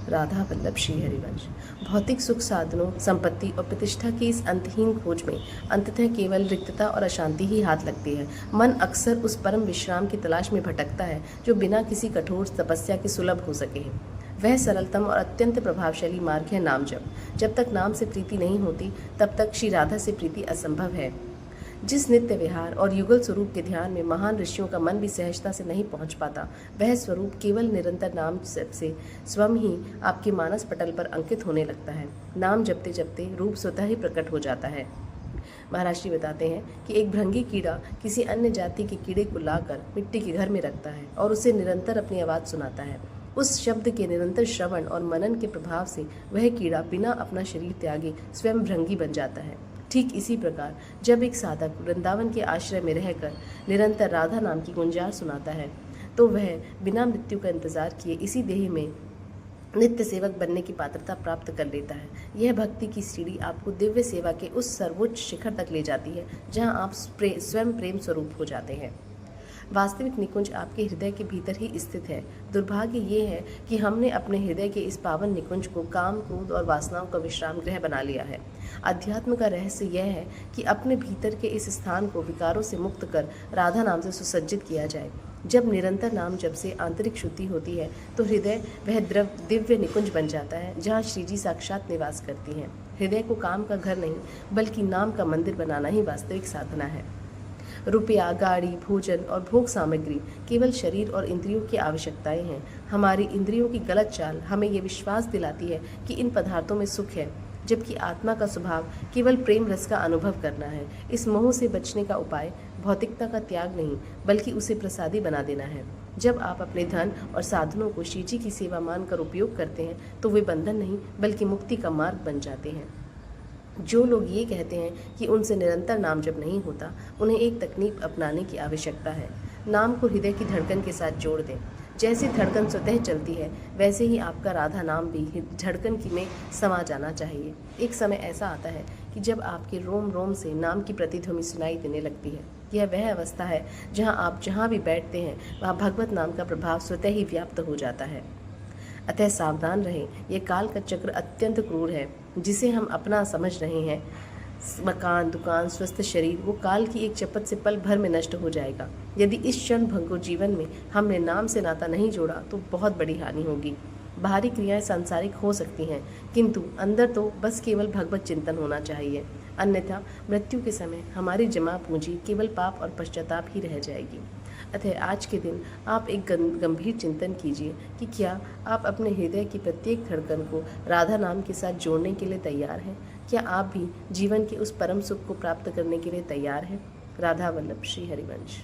राधा वल्लभ श्री हरिवंश। भौतिक सुख साधनों, संपत्ति और प्रतिष्ठा की इस अंतहीन खोज में अंततः केवल रिक्तता और अशांति ही हाथ लगती है। मन अक्सर उस परम विश्राम की तलाश में भटकता है जो बिना किसी कठोर तपस्या के सुलभ हो सके। वह सरलतम और अत्यंत प्रभावशाली मार्ग है नाम जप। जब तक नाम से प्रीति नहीं होती तब तक श्री राधा से प्रीति असंभव है। जिस नित्य विहार और युगल स्वरूप के ध्यान में महान ऋषियों का मन भी सहजता से नहीं पहुंच पाता, वह स्वरूप केवल निरंतर नाम जप से स्वयं ही आपके मानस पटल पर अंकित होने लगता है। नाम जपते जपते रूप स्वतः ही प्रकट हो जाता है। महाराज जी बताते हैं कि एक भृंगी कीड़ा किसी अन्य जाति के कीड़े को लाकर मिट्टी के घर में रखता है और उसे निरंतर अपनी आवाज़ सुनाता है। उस शब्द के निरंतर श्रवण और मनन के प्रभाव से वह कीड़ा बिना अपना शरीर त्यागे स्वयं भृंगी बन जाता है। ठीक इसी प्रकार जब एक साधक वृंदावन के आश्रय में रहकर निरंतर राधा नाम की गुंजार सुनाता है तो वह बिना मृत्यु का इंतजार किए इसी देह में नित्य सेवक बनने की पात्रता प्राप्त कर लेता है। यह भक्ति की सीढ़ी आपको दिव्य सेवा के उस सर्वोच्च शिखर तक ले जाती है जहां आप स्वयं प्रेम स्वरूप हो जाते हैं। वास्तविक निकुंज आपके हृदय के भीतर ही स्थित है। दुर्भाग्य ये है कि हमने अपने हृदय के इस पावन निकुंज को काम, क्रोध और वासनाओं का विश्राम गृह बना लिया है। अध्यात्म का रहस्य यह है कि अपने भीतर के इस स्थान को विकारों से मुक्त कर राधा नाम से सुसज्जित किया जाए। जब निरंतर नाम जप से आंतरिक शुद्धि होती है तो हृदय वह दिव्य निकुंज बन जाता है जहाँ श्री जी साक्षात निवास करती हैं। हृदय को काम का घर नहीं बल्कि नाम का मंदिर बनाना ही वास्तविक साधना है। रुपया, गाड़ी, भोजन और भोग सामग्री केवल शरीर और इंद्रियों की आवश्यकताएं हैं। हमारी इंद्रियों की गलत चाल हमें ये विश्वास दिलाती है कि इन पदार्थों में सुख है, जबकि आत्मा का स्वभाव केवल प्रेम रस का अनुभव करना है। इस मोह से बचने का उपाय भौतिकता का त्याग नहीं बल्कि उसे प्रसादी बना देना है। जब आप अपने धन और साधनों को श्री जी की सेवा मानकर उपयोग करते हैं तो वे बंधन नहीं बल्कि मुक्ति का मार्ग बन जाते हैं। जो लोग ये कहते हैं कि उनसे निरंतर नाम जप नहीं होता, उन्हें एक तकनीक अपनाने की आवश्यकता है। नाम को हृदय की धड़कन के साथ जोड़ दें। जैसे धड़कन स्वतः चलती है वैसे ही आपका राधा नाम भी धड़कन की में समा जाना चाहिए। एक समय ऐसा आता है कि जब आपके रोम रोम से नाम की प्रतिध्वनि सुनाई देने लगती है। यह वह अवस्था है जहाँ आप जहाँ भी बैठते हैं वहाँ भगवत नाम का प्रभाव स्वतः ही व्याप्त हो जाता है। अतः सावधान रहें, यह काल का चक्र अत्यंत क्रूर है जिसे हम अपना समझ रहे हैं। मकान, दुकान, स्वस्थ शरीर वो काल की एक चपत से पल भर में नष्ट हो जाएगा। यदि इस क्षण भंगुर जीवन में हमने नाम से नाता नहीं जोड़ा तो बहुत बड़ी हानि होगी। बाहरी क्रियाएं सांसारिक हो सकती हैं किंतु अंदर तो बस केवल भगवत चिंतन होना चाहिए, अन्यथा मृत्यु के समय हमारी जमा पूंजी केवल पाप और पश्चाताप ही रह जाएगी। अतः आज के दिन आप एक गंभीर चिंतन कीजिए कि क्या आप अपने हृदय की प्रत्येक धड़कन को राधा नाम के साथ जोड़ने के लिए तैयार हैं? क्या आप भी जीवन के उस परम सुख को प्राप्त करने के लिए तैयार हैं? राधा वल्लभ श्री हरिवंश।